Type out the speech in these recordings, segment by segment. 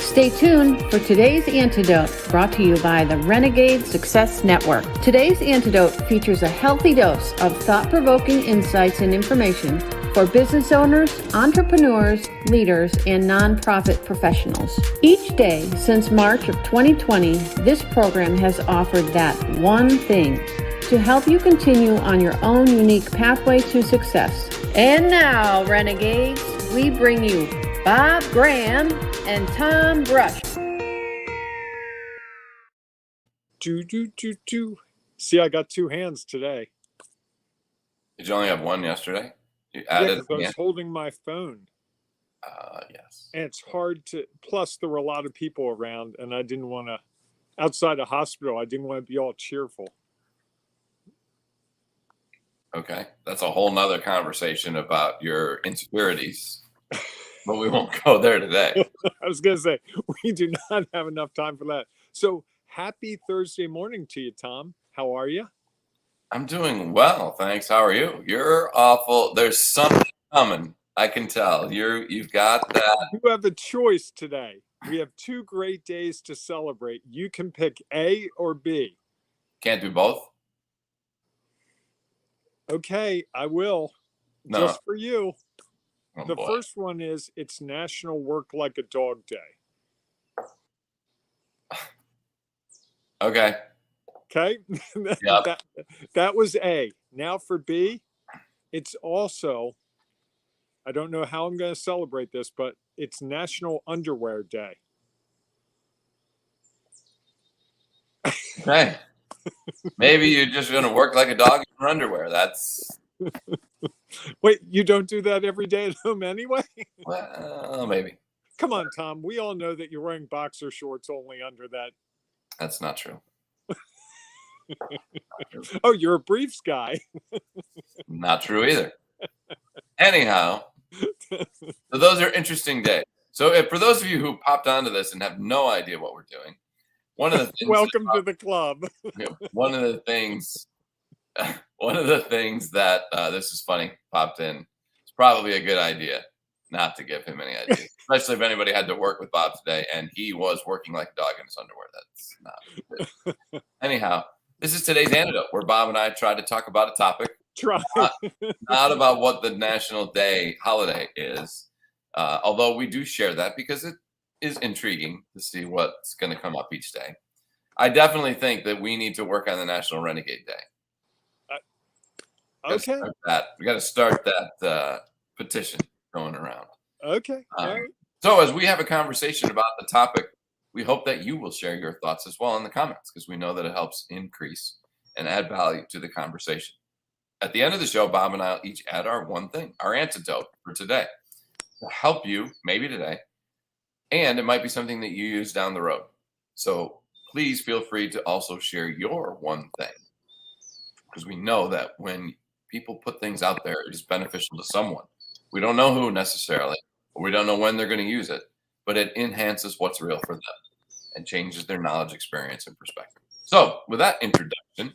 Stay tuned for today's Antidote, brought to you by the Renegade Success Network. Today's Antidote features a healthy dose of thought-provoking insights and information for business owners, entrepreneurs, leaders, and nonprofit professionals. Each day since March of 2020, this program has offered that one thing to help you continue on your own unique pathway to success. And now, Renegades, we bring you Bob Graham and Tom Brush. See, I got two hands today. Did you only have one yesterday? You Yeah, added 'cause I was holding my phone. Yes. And it's hard to, plus there were a lot of people around and I didn't want to, outside a hospital, I didn't want to be all cheerful. Okay. That's a whole nother conversation about your insecurities, but we won't go there today. I was going to say, we do not have enough time for that. So happy Thursday morning to you, Tom. How are you? I'm doing well, thanks. How are you? You're awful. There's something coming. I can tell. You've got that. You have a choice today. We have two great days to celebrate. You can pick A or B. Can't do both? Okay, I will. No. Just for you. Oh, The boy. first one is it's National Work Like a Dog Day. Okay. Okay? Yep. that was A. Now for B, it's also, I don't know how I'm going to celebrate this, but it's National Underwear Day. Okay. Maybe you're just going to work like a dog in your underwear. That's, Wait, you don't do that every day at home anyway? well, maybe. Come on, Tom. We all know that you're wearing boxer shorts only under that. That's not true. Oh, you're a briefs guy. Not true either. Anyhow, so those are interesting days. So for those of you who popped onto this and have no idea what we're doing, one of the things Welcome to the club. one of the things that this is funny popped in. It's probably a good idea not to give him any ideas, especially if anybody had to work with Bob today and he was working like a dog in his underwear. That's not good. Anyhow, this is today's Antidote, where Bob and I try to talk about a topic, not about what the National Day holiday is, although we do share that because it is intriguing to see what's going to come up each day. I definitely think that we need to work on the National Renegade Day. Okay. We got to start that petition going around. Okay. All right. So as we have a conversation about the topic, we hope that you will share your thoughts as well in the comments, because we know that it helps increase and add value to the conversation. At the end of the show, Bob and I will each add our one thing, our antidote for today, to help you maybe today, and it might be something that you use down the road. So please feel free to also share your one thing, because we know that when people put things out there, it is beneficial to someone. We don't know who necessarily, or we don't know when they're going to use it, but it enhances what's real for them and changes their knowledge, experience, and perspective. So with that introduction,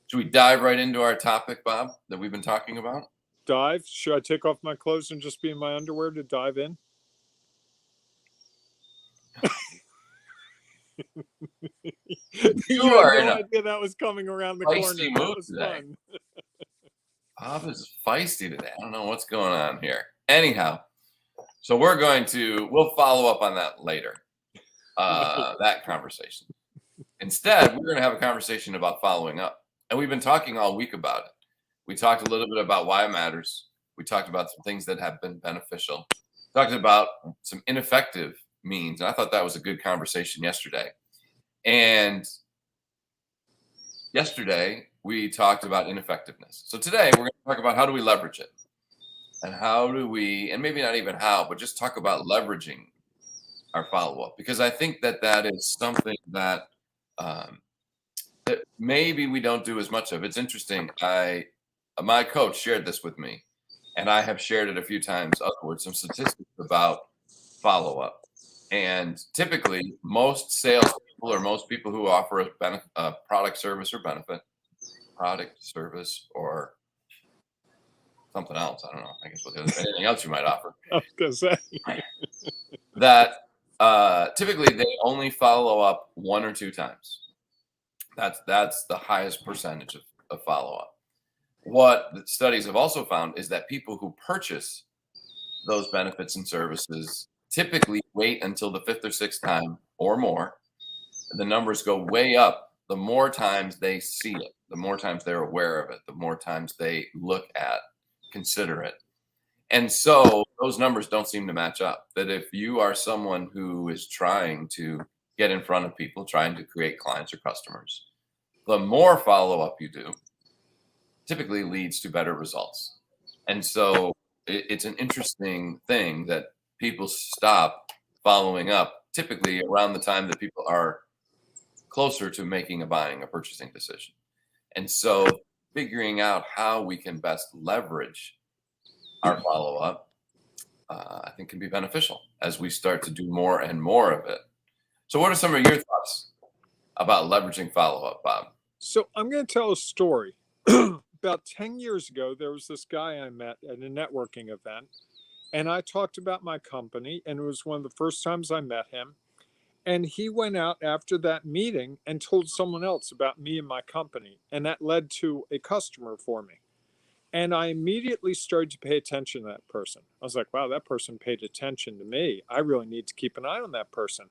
should we dive right into our topic, Bob, that we've been talking about? Dive? Should I take off my clothes and just be in my underwear to dive in? You are had in no a idea that was coming around the feisty corner. That mood was today. fun. Bob is feisty today. I don't know what's going on here. Anyhow, so we'll follow up on that later, that conversation. Instead, we're going to have a conversation about following up. And we've been talking all week about it. We talked a little bit about why it matters. We talked about some things that have been beneficial. Talked about some ineffective means. And I thought that was a good conversation yesterday. And yesterday, we talked about ineffectiveness. So today, we're going to talk about how do we leverage it? And how do we, and maybe not even how, but just talk about leveraging our follow-up. Because I think that is something that that maybe we don't do as much of. It's interesting. My coach shared this with me, and I have shared it a few times upwards, some statistics about follow-up. And typically, most salespeople or most people who offer a product, service, or benefit, product, service, or something else, I don't know, I guess anything else you might offer, I was going to say. that Typically, they only follow up 1 or 2 times. That's the highest percentage of follow-up. What the studies have also found is that people who purchase those benefits and services typically wait until the 5th or 6th time or more. The numbers go way up the more times they see it, the more times they're aware of it, the more times they look at, consider it. And so those numbers don't seem to match up. That if you are someone who is trying to get in front of people, trying to create clients or customers, the more follow-up you do typically leads to better results. And so it's an interesting thing that people stop following up typically around the time that people are closer to making a buying or purchasing decision. And so figuring out how we can best leverage our follow-up, I think can be beneficial as we start to do more and more of it. So what are some of your thoughts about leveraging follow-up, Bob? So I'm going to tell a story. About 10 years ago, there was this guy I met at a networking event, and I talked about my company, and it was one of the first times I met him. And he went out after that meeting and told someone else about me and my company, and that led to a customer for me. And I immediately started to pay attention to that person. I was like, wow, that person paid attention to me. I really need to keep an eye on that person.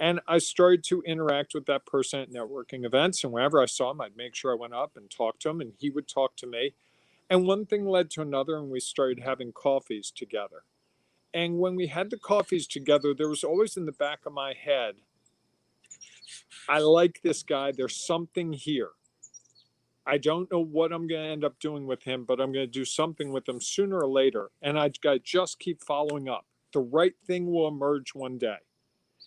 And I started to interact with that person at networking events. And whenever I saw him, I'd make sure I went up and talked to him, and he would talk to me. And one thing led to another, and we started having coffees together. And when we had the coffees together, there was always in the back of my head, I like this guy. There's something here. I don't know what I'm going to end up doing with him, but I'm going to do something with him sooner or later. And I got to just keep following up. The right thing will emerge one day.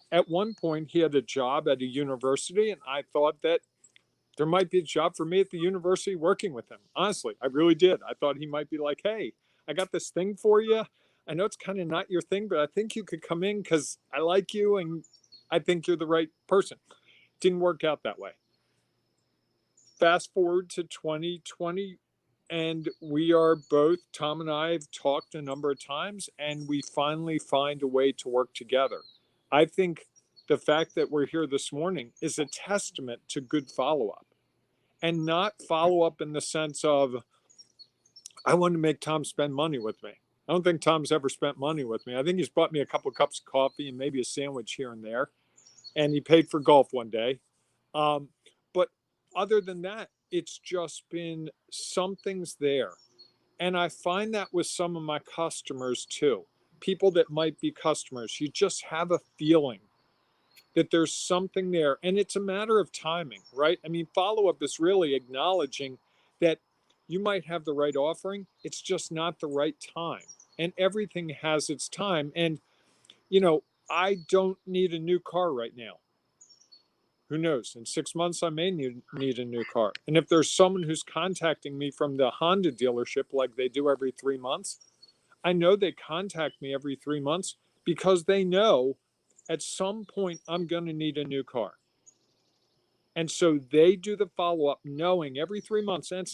At one point, he had a job at a university, and I thought that there might be a job for me at the university working with him. Honestly, I really did. I thought he might be like, hey, I got this thing for you. I know it's kind of not your thing, but I think you could come in because I like you and I think you're the right person. Didn't work out that way. Fast forward to 2020, and we are both, Tom and I have talked a number of times, and we finally find a way to work together. I think the fact that we're here this morning is a testament to good follow-up, and not follow-up in the sense of, I want to make Tom spend money with me. I don't think Tom's ever spent money with me. I think he's bought me a couple of cups of coffee and maybe a sandwich here and there, and he paid for golf one day. But other than that, it's just been something's there. And I find that with some of my customers too. People that might be customers, you just have a feeling that there's something there. And it's a matter of timing, right? I mean, follow up is really acknowledging that you might have the right offering, it's just not the right time. And everything has its time. And, I don't need a new car right now. Who knows? In 6 months, I may need a new car. And if there's someone who's contacting me from the Honda dealership like they do every 3 months, I know they contact me every 3 months because they know at some point I'm going to need a new car. And so they do the follow-up knowing every 3 months. And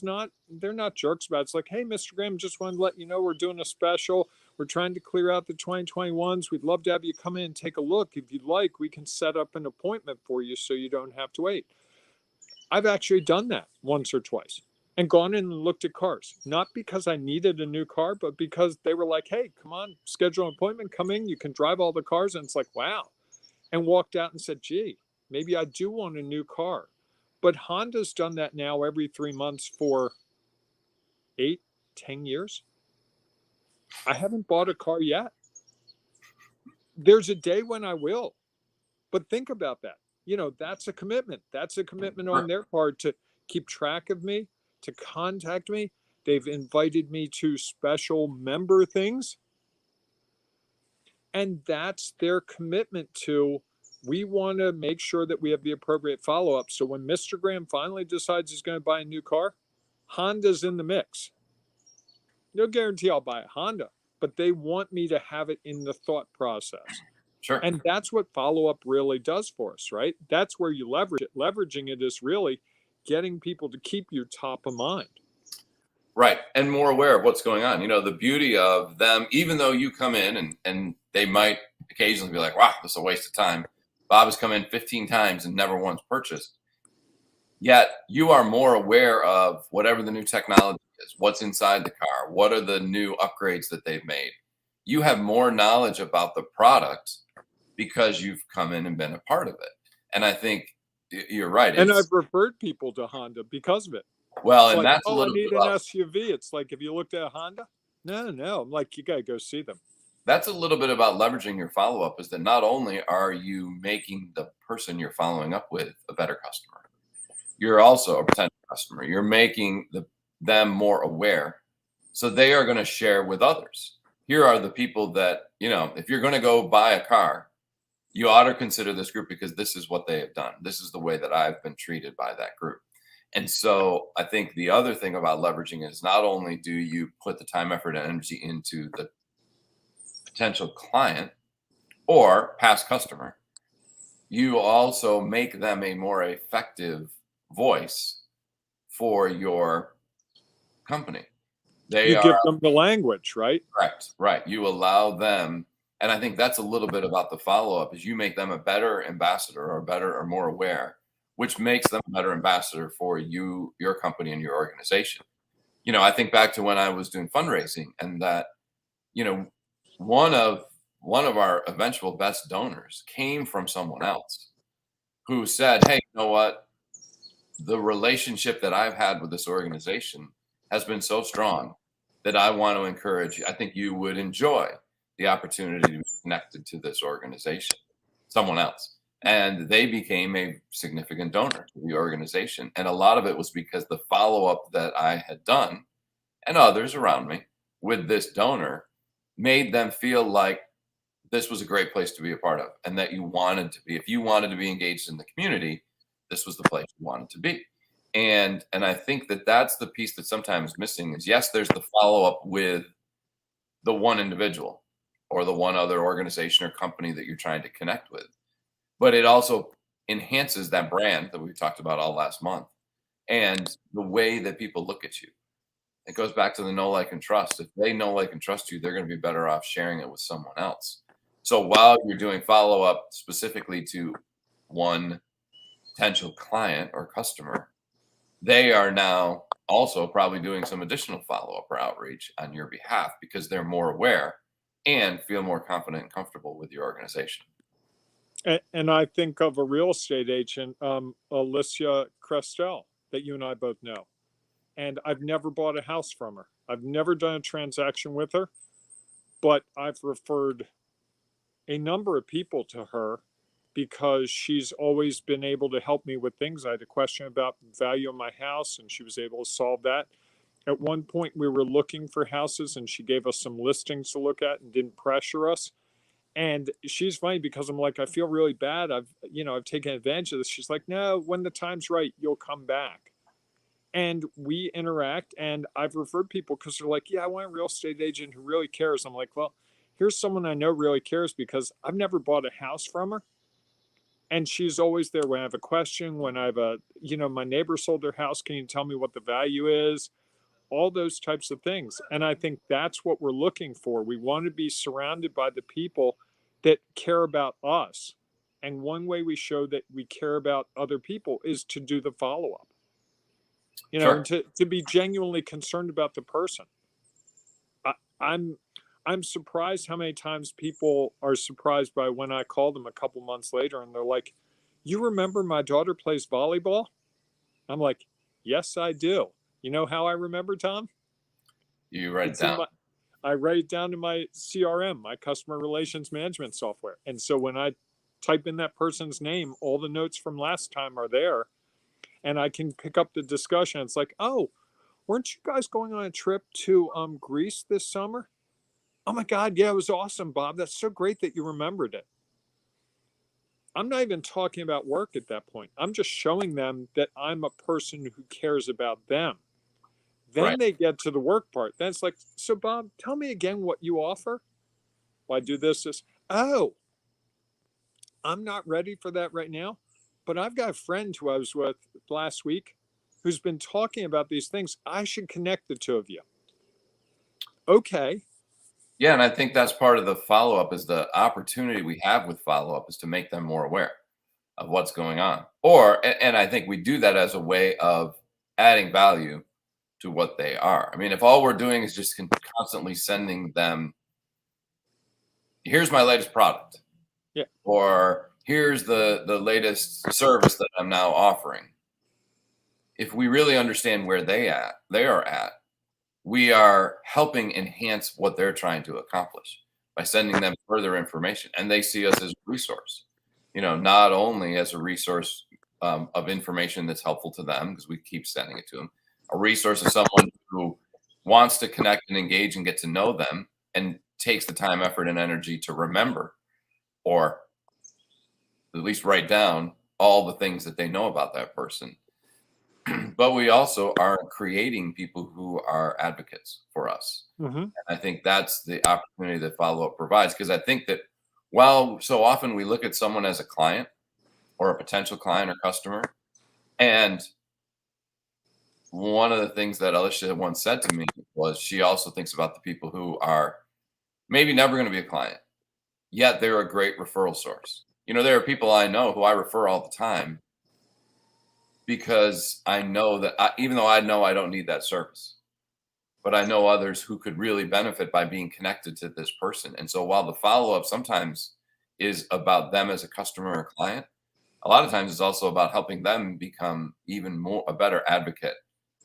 they're not jerks about it. It's like, hey, Mr. Graham, just wanted to let you know we're doing a special. We're trying to clear out the 2021s. We'd love to have you come in and take a look. If you'd like, we can set up an appointment for you so you don't have to wait. I've actually done that once or twice and gone in and looked at cars, not because I needed a new car, but because they were like, hey, come on, schedule an appointment, come in, you can drive all the cars. And it's like, wow. And walked out and said, gee, maybe I do want a new car. But Honda's done that now every 3 months for 8, 10 years. I haven't bought a car yet. There's a day when I will. But think about that. That's a commitment. That's a commitment on their part to keep track of me, to contact me. They've invited me to special member things. And that's their commitment to, we want to make sure that we have the appropriate follow-up. So when Mr. Graham finally decides he's going to buy a new car, Honda's in the mix. No guarantee I'll buy a Honda, but they want me to have it in the thought process. Sure. And that's what follow-up really does for us, right? That's where you leverage it. Leveraging it is really getting people to keep you top of mind. Right. And more aware of what's going on. The beauty of them, even though you come in and they might occasionally be like, wow, this is a waste of time. Bob has come in 15 times and never once purchased. Yet you are more aware of whatever the new technology is, what's inside the car, what are the new upgrades that they've made. You have more knowledge about the product because you've come in and been a part of it. And I think you're right. And I've referred people to Honda because of it. Well, it's and like, that's a I little need bit an about, SUV. It's like, have you looked at a Honda? No. I'm like, you got to go see them. that's a little bit about leveraging your follow-up, is that not only are you making the person you're following up with a better customer, you're also a potential customer. You're making them more aware. So they are going to share with others. Here are the people that, if you're going to go buy a car, you ought to consider this group because this is what they have done. This is the way that I've been treated by that group. And so I think the other thing about leveraging is not only do you put the time, effort, and energy into the potential client or past customer, you also make them a more effective voice for your company. You give them the language, right? Correct. Right. You allow them. And I think that's a little bit about the follow-up, is you make them a better ambassador or better or more aware, which makes them a better ambassador for you, your company, and your organization. I think back to when I was doing fundraising, and that, one of our eventual best donors came from someone else who said, hey, you know what? The relationship that I've had with this organization has been so strong that I want to encourage you. I think you would enjoy the opportunity to be connected to this organization, someone else. And they became a significant donor to the organization. And a lot of it was because the follow-up that I had done, and others around me, with this donor made them feel like this was a great place to be a part of, and that you wanted to be. If you wanted to be engaged in the community, this was the place you wanted to be. And I think that that's the piece that's sometimes missing, is yes, there's the follow-up with the one individual or the one other organization or company that you're trying to connect with, but it also enhances that brand that we talked about all last month and the way that people look at you. It goes back to the know, like, and trust. If they know, like, and trust you, they're going to be better off sharing it with someone else. So while you're doing follow-up specifically to one potential client or customer, they are now also probably doing some additional follow-up or outreach on your behalf because they're more aware and feel more confident and comfortable with your organization. And I think of a real estate agent, Alicia Crestel, that you and I both know. And I've never bought a house from her. I've never done a transaction with her, but I've referred a number of people to her because she's always been able to help me with things. I had a question about value of my house, and she was able to solve that. At one point, we were looking for houses, and she gave us some listings to look at and didn't pressure us. And she's funny because I'm like, I feel really bad. I've taken advantage of this. She's like, no, when the time's right, you'll come back. And we interact, and I've referred people because they're like, yeah, I want a real estate agent who really cares. I'm like, well, here's someone I know really cares because I've never bought a house from her. And she's always there when I have a question, when I have my neighbor sold their house. Can you tell me what the value is? All those types of things. And I think that's what we're looking for. We want to be surrounded by the people that care about us. And one way we show that we care about other people is to do the follow-up. Sure. And to be genuinely concerned about the person. I'm surprised how many times people are surprised by when I call them a couple months later and they're like, you remember my daughter plays volleyball? I'm like, yes, I do. You know how I remember, Tom? You write it down. I write it down in my CRM, my customer relations management software. And so when I type in that person's name, all the notes from last time are there. And I can pick up the discussion. It's like, oh, weren't you guys going on a trip to Greece this summer? Oh my God, yeah, it was awesome, Bob. That's so great that you remembered it. I'm not even talking about work at that point. I'm just showing them that I'm a person who cares about them. Then Right. they get to the work part. Then it's like, so Bob, tell me again what you offer. Well, I do this. Oh, I'm not ready for that right now. But I've got a friend who I was with last week who's been talking about these things. I should connect the two of you. Okay. Yeah, and I think that's part of the follow-up is the opportunity we have with follow-up is to make them more aware of what's going on. And I think we do that as a way of adding value to what they are. I mean, if all we're doing is just constantly sending them, here's my latest product, Yeah. or here's the latest service that I'm now offering. If we really understand where they are at, we are helping enhance what they're trying to accomplish by sending them further information, and they see us as a resource. Not only as a resource of information that's helpful to them because we keep sending it to them, a resource of someone who wants to connect and engage and get to know them and takes the time, effort, and energy to remember or at least write down all the things that they know about that person. But we also are creating people who are advocates for us. Mm-hmm. I think that's the opportunity that follow-up provides, because I think that while so often we look at someone as a client or a potential client or customer, and one of the things that Alicia once said to me was she also thinks about the people who are maybe never going to be a client, yet they're a great referral source. There are people I know who I refer all the time because I know that even though I know I don't need that service, but I know others who could really benefit by being connected to this person. And so while the follow-up sometimes is about them as a customer or client, a lot of times it's also about helping them become even more a better advocate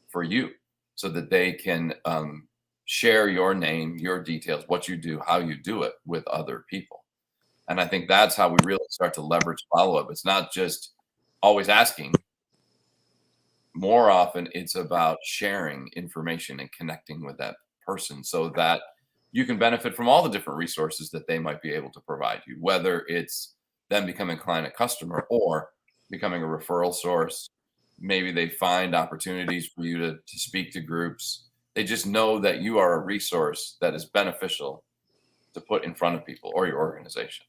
for you so that they can share your name, your details, what you do, how you do it with other people. And I think that's how we really start to leverage follow-up. It's not just always asking. More often, it's about sharing information and connecting with that person so that you can benefit from all the different resources that they might be able to provide you, whether it's them becoming client and customer or becoming a referral source. Maybe they find opportunities for you to speak to groups. They just know that you are a resource that is beneficial to put in front of people or your organization.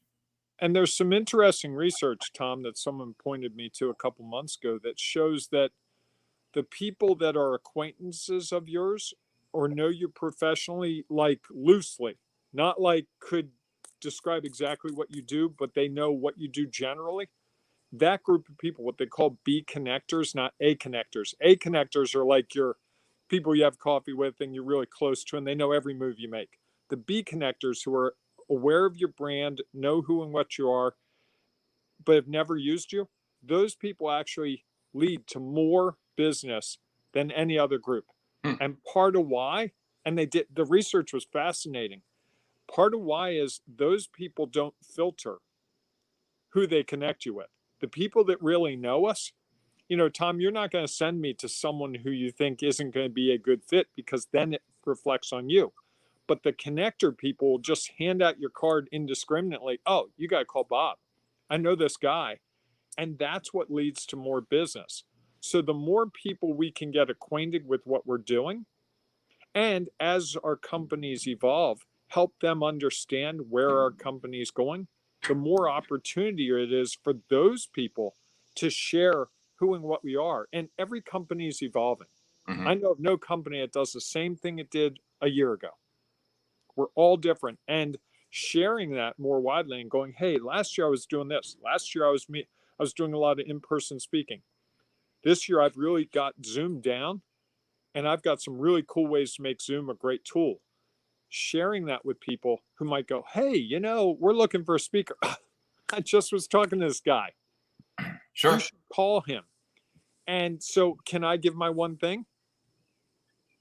And there's some interesting research, Tom, that someone pointed me to a couple months ago that shows that the people that are acquaintances of yours or know you professionally, like loosely, not like could describe exactly what you do, but they know what you do generally. That group of people, what they call B connectors, not A connectors. A connectors are like your people you have coffee with and you're really close to, and they know every move you make. The B connectors, who are aware of your brand, know who and what you are, but have never used you, those people actually lead to more business than any other group. Hmm. And part of why, and the research was fascinating. Part of why is those people don't filter who they connect you with. The people that really know us, Tom, you're not going to send me to someone who you think isn't going to be a good fit because then it reflects on you. But the connector people will just hand out your card indiscriminately. Oh, you got to call Bob. I know this guy. And that's what leads to more business. So the more people we can get acquainted with what we're doing, and as our companies evolve, help them understand where our company is going, the more opportunity it is for those people to share who and what we are. And every company is evolving. Mm-hmm. I know of no company that does the same thing it did a year ago. We're all different. And sharing that more widely and going, hey, last year I was doing this. Last year I was doing a lot of in-person speaking. This year I've really got Zoom down, and I've got some really cool ways to make Zoom a great tool. Sharing that with people who might go, hey, we're looking for a speaker. I just was talking to this guy. Sure. You should call him. And so can I give my one thing?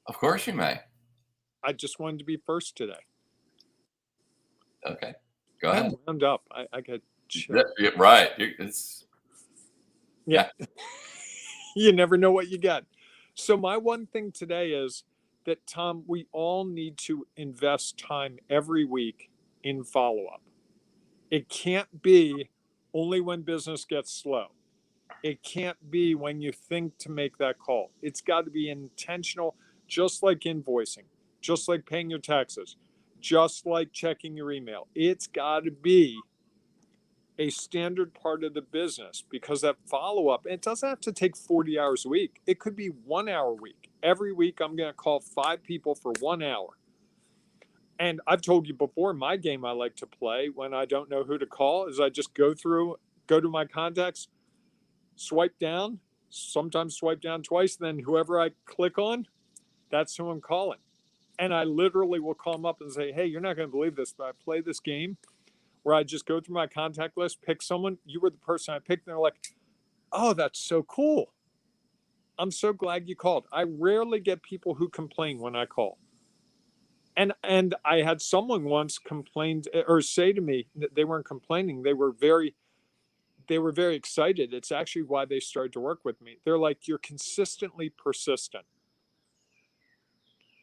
Of course you may. I just wanted to be first today. Okay. Go ahead. I'm wound up. I got chill. Yeah, right. Yeah. You never know what you get. So my one thing today is that, Tom, we all need to invest time every week in follow-up. It can't be only when business gets slow. It can't be when you think to make that call. It's got to be intentional, just like invoicing, just like paying your taxes, just like checking your email. It's got to be a standard part of the business, because that follow-up, it doesn't have to take 40 hours a week. It could be 1 hour a week. Every week I'm going to call 5 people for 1 hour. And I've told you before, my game I like to play when I don't know who to call is I just go to my contacts, swipe down, sometimes swipe down twice, then whoever I click on, that's who I'm calling. And I literally will call them up and say, hey, you're not going to believe this, but I play this game where I just go through my contact list, pick someone. You were the person I picked. And they're like, oh, that's so cool. I'm so glad you called. I rarely get people who complain when I call. And I had someone once complained or say to me that they weren't complaining. They were very excited. It's actually why they started to work with me. They're like, you're consistently persistent.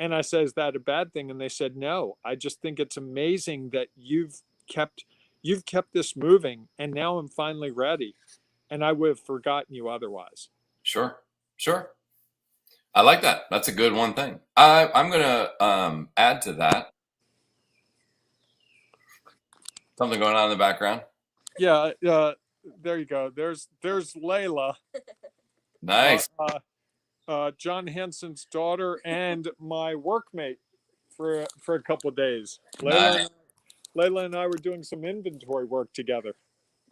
And I said, is that a bad thing? And they said, no, I just think it's amazing that you've kept this moving, and now I'm finally ready. And I would have forgotten you otherwise. Sure. I like that. That's a good one thing. I'm going to add to that. Something going on in the background? Yeah, there you go. There's Layla. Nice. John Hansen's daughter and my workmate for a couple of days. Layla and I were doing some inventory work together.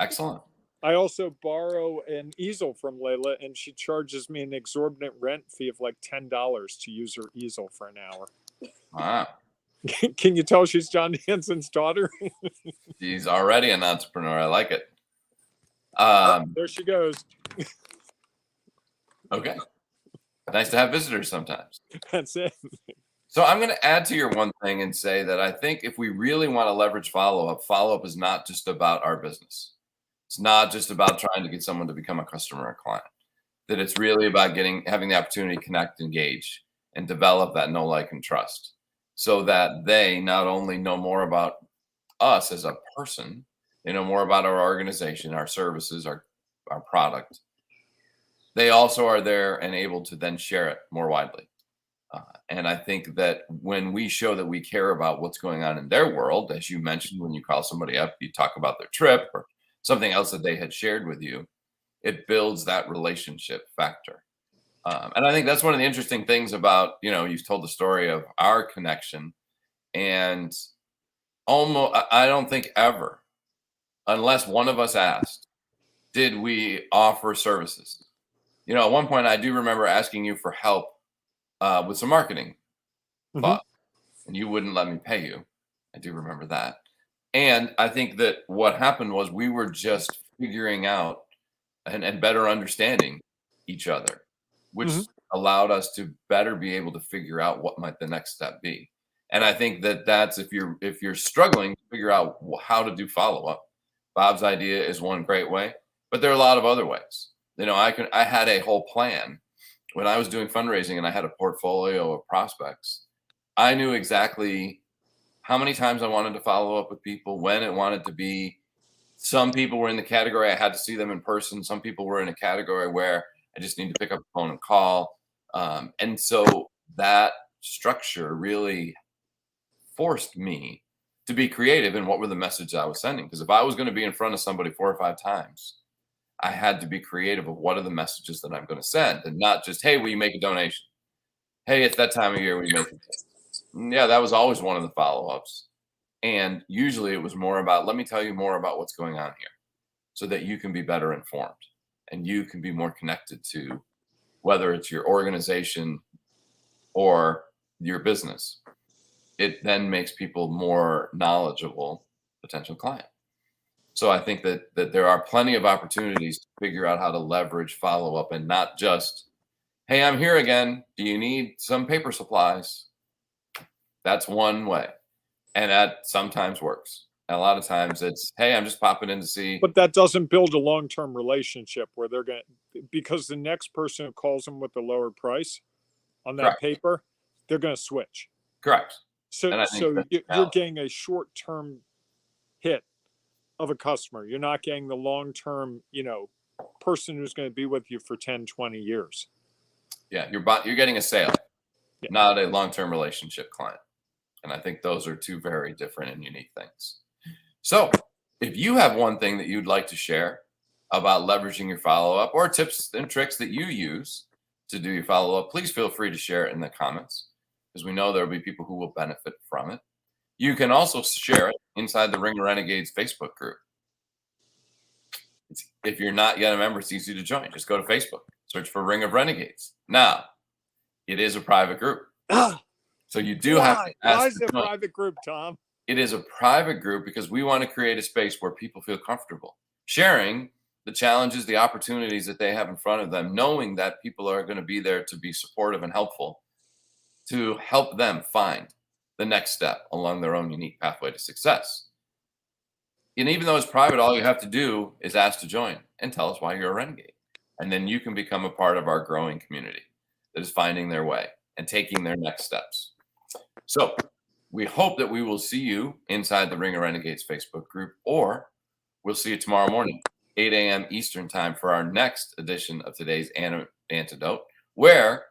Excellent. I also borrow an easel from Layla, and she charges me an exorbitant rent fee of like $10 to use her easel for an hour. Wow. Can you tell she's John Hansen's daughter? She's already an entrepreneur. I like it. There she goes. Okay. Nice to have visitors sometimes. That's it. So I'm going to add to your one thing and say that I think if we really want to leverage follow-up is not just about our business. It's not just about trying to get someone to become a customer or client. That it's really about having the opportunity to connect, engage, and develop that know, like, and trust, so that they not only know more about us as a person, they know more about our organization, our services, our product. They also are there and able to then share it more widely. And I think that when we show that we care about what's going on in their world, as you mentioned, when you call somebody up, you talk about their trip or something else that they had shared with you, it builds that relationship factor. And I think that's one of the interesting things about, you've told the story of our connection, and I don't think ever, unless one of us asked, did we offer services. At one point, I do remember asking you for help with some marketing thought, and you wouldn't let me pay you. I do remember that. And I think that what happened was we were just figuring out and better understanding each other, which allowed us to better be able to figure out what might the next step be. And I think that that's if you're struggling to figure out how to do follow-up, Bob's idea is one great way, but there are a lot of other ways. I had a whole plan when I was doing fundraising, and I had a portfolio of prospects. I knew exactly how many times I wanted to follow up with people, when it wanted to be. Some people were in the category I had to see them in person. Some people were in a category where I just need to pick up the phone and call. And so that structure really forced me to be creative in what were the messages I was sending. Because if I was going to be in front of somebody 4 or 5 times, I had to be creative of what are the messages that I'm going to send, and not just, hey, will you make a donation? Hey, it's that time of year, will you make it? Yeah, that was always one of the follow-ups. And usually it was more about, let me tell you more about what's going on here so that you can be better informed and you can be more connected to whether it's your organization or your business. It then makes people more knowledgeable potential client. So I think that there are plenty of opportunities to figure out how to leverage follow-up, and not just, hey, I'm here again. Do you need some paper supplies? That's one way. And that sometimes works. And a lot of times it's, hey, I'm just popping in to see. But that doesn't build a long-term relationship where they're going to, because the next person who calls them with the lower price on that Correct. paper, they're going to switch. Correct. So you're getting a short-term hit of a customer. You're not getting the long-term, person who's going to be with you for 10, 20 years. Yeah, you're getting a sale, not a long-term relationship client. And I think those are two very different and unique things. So if you have one thing that you'd like to share about leveraging your follow-up, or tips and tricks that you use to do your follow-up, please feel free to share it in the comments, because we know there will be people who will benefit from it. You can also share it inside the Ring of Renegades Facebook group. If you're not yet a member, it's easy to join. Just go to Facebook, search for Ring of Renegades. Now, it is a private group. So you do have to ask. Why is it a private group, Tom? It is a private group because we want to create a space where people feel comfortable sharing the challenges, the opportunities that they have in front of them, knowing that people are going to be there to be supportive and helpful to help them find the next step along their own unique pathway to success. And even though it's private, all you have to do is ask to join and tell us why you're a renegade. And then you can become a part of our growing community that is finding their way and taking their next steps. So we hope that we will see you inside the Ring of Renegades Facebook group, or we'll see you tomorrow morning, 8 a.m. Eastern time, for our next edition of today's Antidote, where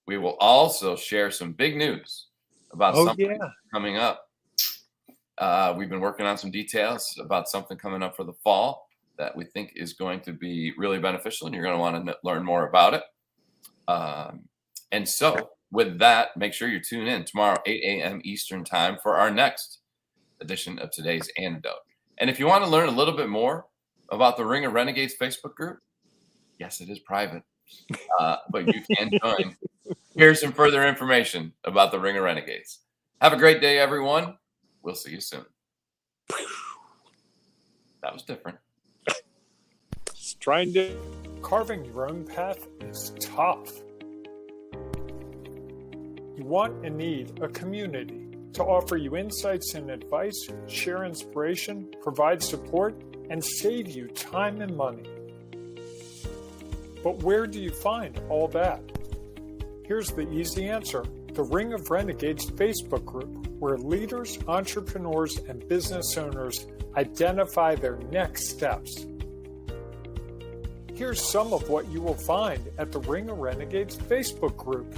we will also share some big news about something coming up. We've been working on some details about something coming up for the fall that we think is going to be really beneficial, and you're going to want to learn more about it. And so with that, make sure you tune in tomorrow, 8 a.m. Eastern time, for our next edition of today's Antidote. And if you want to learn a little bit more about the Ring of Renegades Facebook group, yes, it is private, but you can join. Here's some further information about the Ring of Renegades. Have a great day, everyone. We'll see you soon. That was different. Carving your own path is tough. You want and need a community to offer you insights and advice, share inspiration, provide support, and save you time and money. But where do you find all that? Here's the easy answer: the Ring of Renegades Facebook group, where leaders, entrepreneurs, and business owners identify their next steps. Here's some of what you will find at the Ring of Renegades Facebook group.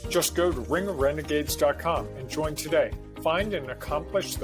Just go to ringofrenegades.com and join today. Find and accomplish the